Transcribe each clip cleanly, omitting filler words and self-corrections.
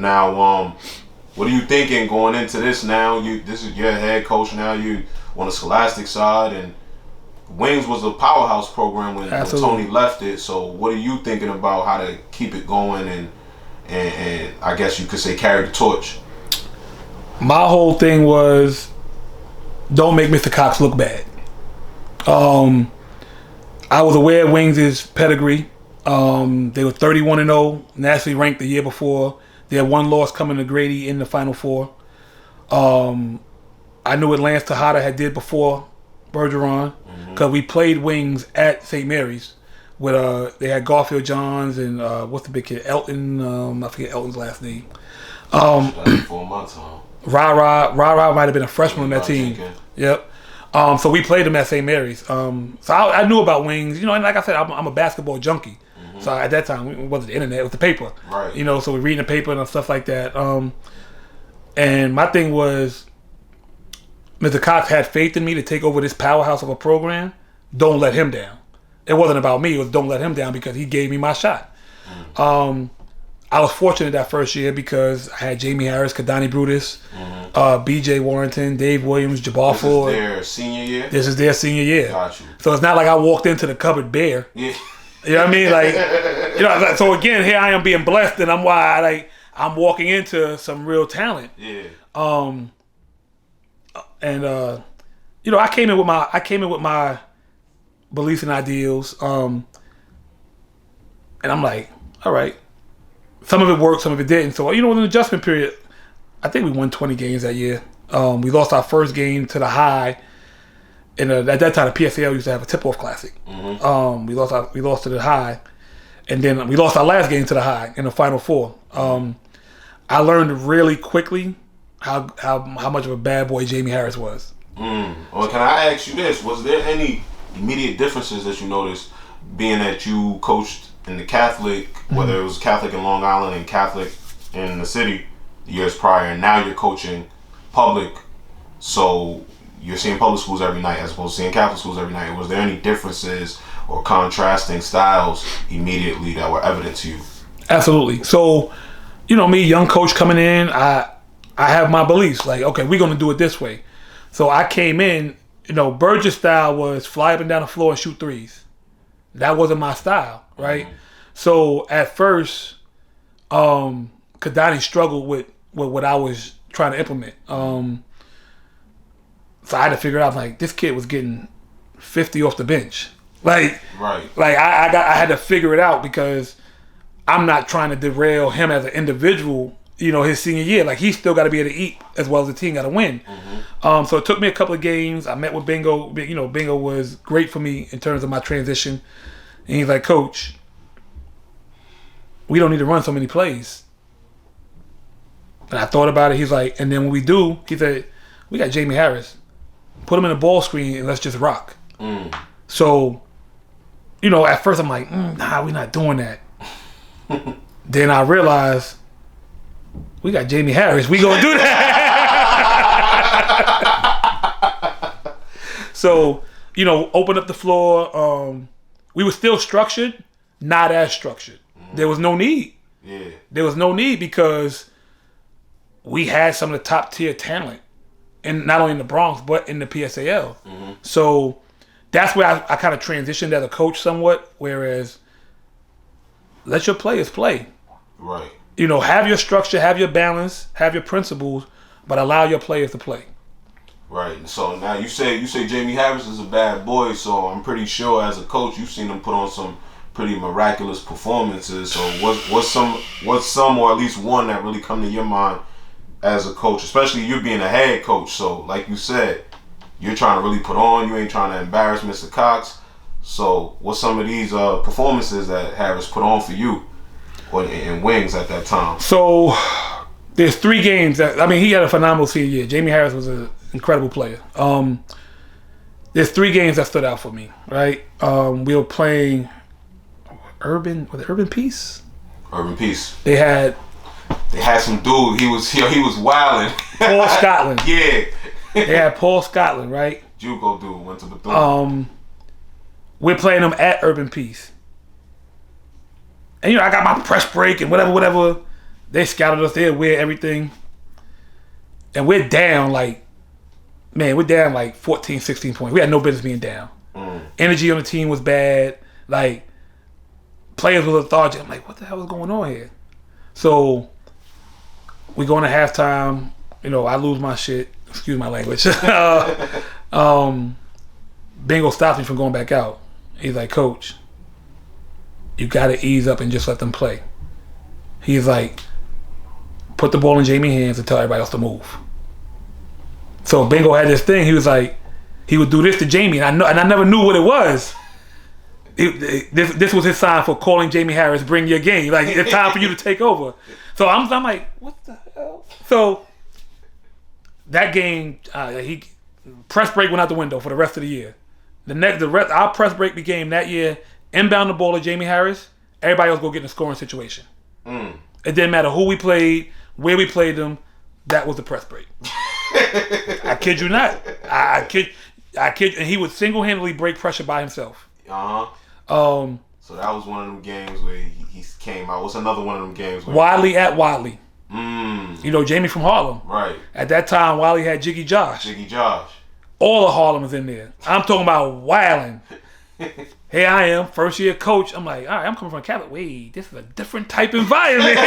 Now, what are you thinking going into this now? This is your head coach now. You on the Scholastic side, and Wings was a powerhouse program when Tony left it. So what are you thinking about how to keep it going and I guess you could say carry the torch? My whole thing was don't make Mr. Cox look bad. I was aware of Wings' pedigree. They were 31-0, nationally ranked the year before. They had one loss coming to Grady in the Final Four. I knew what Lance Tejada had did before Bergeron, because we played Wings at St. Mary's. With they had Garfield Johns and what's the big kid? Elton. I forget Elton's last name. 4 months, huh? Ra might have been a freshman on that team. Yep. So we played them at St. Mary's. So I knew about Wings, and like I said, I'm a basketball junkie. So at that time, it wasn't the internet; it was the paper. Right. So we're reading the paper and stuff like that. And my thing was, Mr. Cox had faith in me to take over this powerhouse of a program. Don't let him down. It wasn't about me; it was don't let him down because he gave me my shot. I was fortunate that first year because I had Jamie Harris, Kadani Brutus, B.J. Warrington, Dave Williams, Jabbar Ford. This is their senior year? This is their senior year. Got you. So it's not like I walked into the cupboard bare. Yeah. You know what I mean? Like, so again, here I am being blessed, and I'm walking into some real talent. Yeah. I came in with my beliefs and ideals. And I'm like, all right. Some of it worked, some of it didn't. So, in an adjustment period, I think we won 20 games that year. We lost our first game to the High. And at that time, the PSAL used to have a tip-off classic. We lost to the High, and then we lost our last game to the High in the Final Four. I learned really quickly how much of a bad boy Jamie Harris was. Well, can I ask you this? Was there any immediate differences that you noticed, being that you coached in the Catholic, whether it was Catholic in Long Island and Catholic in the city the years prior, and now you're coaching public, so you're seeing public schools every night as opposed to seeing Catholic schools every night. Was there any differences or contrasting styles immediately that were evident to you? Absolutely. So, me, young coach coming in, I have my beliefs. Like, okay, we're going to do it this way. So I came in, Burgess' style was fly up and down the floor and shoot threes. That wasn't my style, right? So at first, Kadani struggled with what I was trying to implement. So I had to figure out, like, this kid was getting 50 off the bench. Like, right. Like I had to figure it out because I'm not trying to derail him as an individual, his senior year. Like, he's still got to be able to eat as well as the team got to win. So it took me a couple of games. I met with Bingo. Bingo was great for me in terms of my transition. And he's like, Coach, we don't need to run so many plays. And I thought about it. He's like, and then when we do, he said, we got Jamie Harris. Put him in a ball screen and let's just rock. So, at first I'm like, nah, we're not doing that. Then I realized we got Jamie Harris. We gonna do that. So, open up the floor. We were still structured, not as structured. There was no need. Yeah. There was no need because we had some of the top tier talent. And not only in the Bronx, but in the PSAL. So that's where I kind of transitioned as a coach somewhat, whereas let your players play. Right. Have your structure, have your balance, have your principles, but allow your players to play. Right. So now you say Jamie Harris is a bad boy, so I'm pretty sure as a coach you've seen him put on some pretty miraculous performances. So what's some or at least one that really come to your mind as a coach, especially you being a head coach? So like you said, you're trying to really put on, you ain't trying to embarrass Mr. Cox. So what's some of these performances that Harris put on for you in Wings at that time? So there's 3 games that, he had a phenomenal senior year. Jamie Harris was an incredible player. There's 3 games that stood out for me, right? We were playing Urban Peace? Urban Peace. They had some dude. He was wilding. Paul Scotland. Yeah. They had Paul Scotland, right? JUCO dude went to the we're playing them at Urban Peace, and I got my press break and whatever. They scouted us. They wear everything. And we're down like, man, we're down like 14, 16 points. We had no business being down. Energy on the team was bad. Like, players were lethargic. I'm like, what the hell is going on here? So, we go into halftime. You know, I lose my shit. Excuse my language. Bingo stops me from going back out. He's like, Coach, you got to ease up and just let them play. He's like, put the ball in Jamie's hands and tell everybody else to move. So Bingo had this thing. He was like, he would do this to Jamie, and I never knew what it was. This was his sign for calling Jamie Harris, bring your game. Like, it's time for you to take over. So I'm like, what the hell? So that game, he press break went out the window for the rest of the year. Our press break became that year, inbound the ball to Jamie Harris, everybody else go get in a scoring situation. It didn't matter who we played, where we played them, that was the press break. I kid you not. I kid, and he would single-handedly break pressure by himself. So that was one of them games where he came out. What's another one of them games? Wiley at Wiley. You know, Jamie from Harlem. Right. At that time, Wiley had Jiggy Josh. All of Harlem was in there. I'm talking about wilding. Here I am, first year coach. I'm like, all right, I'm coming from Catholic. Wait, this is a different type environment.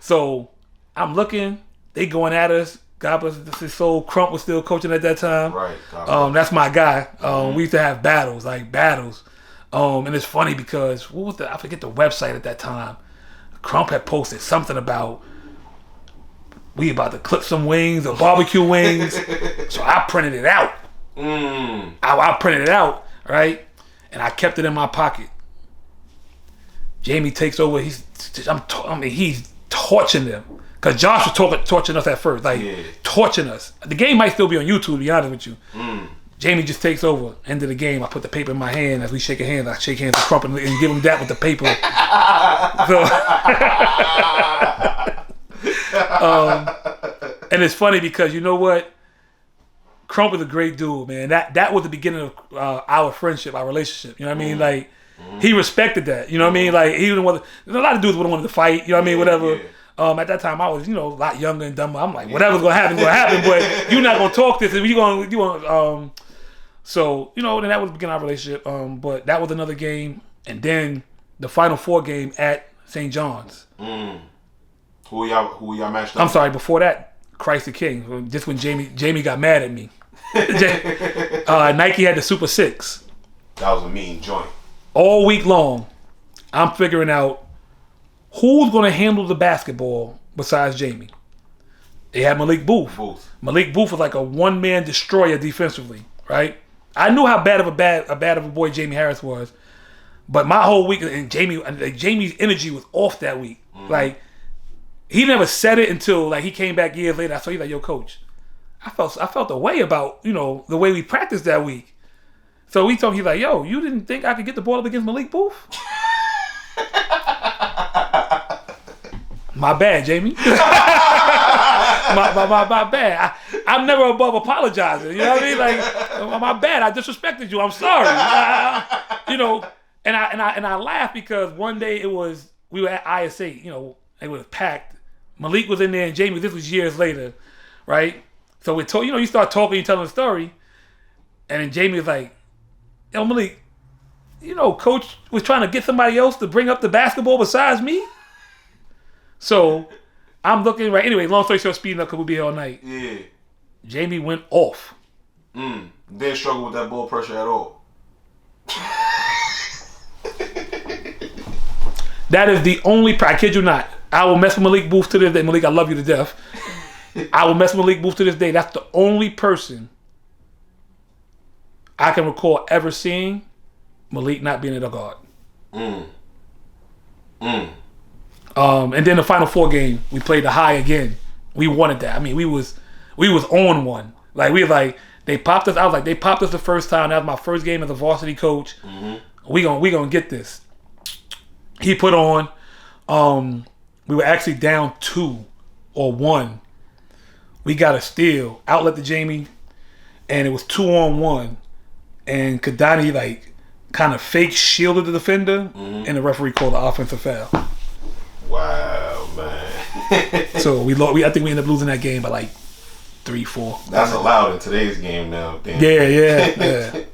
So I'm looking, they going at us. God bless his soul. Crump was still coaching at that time. Right. That's my guy. We used to have battles. And it's funny because I forget the website at that time. Crump had posted something about we about to clip some wings or barbecue wings. So I printed it out. I printed it out, right? And I kept it in my pocket. Jamie takes over. He's torching them. Because Josh was torching us at first. Torching us. The game might still be on YouTube, to be honest with you. Jamie just takes over. End of the game, I put the paper in my hand. As we shake hands, I shake hands with Crump and give him that with the paper. And it's funny because you know what? Crump is a great dude, man. That was the beginning of our friendship, our relationship. You know what I mean? Like, he respected that. You know what I mean? Like, he didn't want to, a lot of dudes would have wanted to fight. You know what I mean? Whatever. Yeah. At that time, I was, a lot younger and dumber. I'm like, whatever's gonna happen, but you're not gonna talk this, and you want. So then that was the beginning of our relationship. But that was another game, and then the Final Four game at St. John's. Who y'all matched up? I'm sorry. Before that, Christ the King. Just when Jamie got mad at me. Nike had the Super 6. That was a mean joint. All week long, I'm figuring out who's going to handle the basketball besides Jamie. They had Malik Booth. Malik Booth was like a one-man destroyer defensively, right? I knew how bad of a boy Jamie Harris was, but my whole week and Jamie's energy was off that week. Like, he never said it until like he came back years later. So he's like, "Yo, coach, I felt a way about the way we practiced that week." So we told him, he's like, "Yo, you didn't think I could get the ball up against Malik Booth?" My bad, Jamie. my bad. I'm never above apologizing. You know what I mean? Like, my bad. I disrespected you. I'm sorry. And I laughed because one day we were at ISA. It was packed. Malik was in there and Jamie. This was years later, right? So we told you start talking, you telling the story, and then Jamie was like, "Yo, Malik, Coach was trying to get somebody else to bring up the basketball besides me." So I'm looking right. Anyway, long story short, speeding up because we'll be here all night. Yeah. Jamie went off. Didn't struggle with that ball pressure at all. That is the only. I kid you not. I will mess with Malik Booth to this day. Malik, I love you to death. I will mess with Malik Booth to this day. That's the only person I can recall ever seeing Malik not being at a guard. And then the Final Four game, we played the high again. We wanted that. I mean, we was on one. Like, they popped us. I was like, they popped us the first time. That was my first game as a varsity coach. We gonna get this. He put on. We were actually down 2 or 1. We got a steal, outlet to Jamie, and it was 2-on-1. And Kadani kind of fake shielded the defender, and the referee called the offensive foul. Wow, man. So I think we ended up losing that game by like 3-4. That's allowed in today's game now. Damn. Yeah.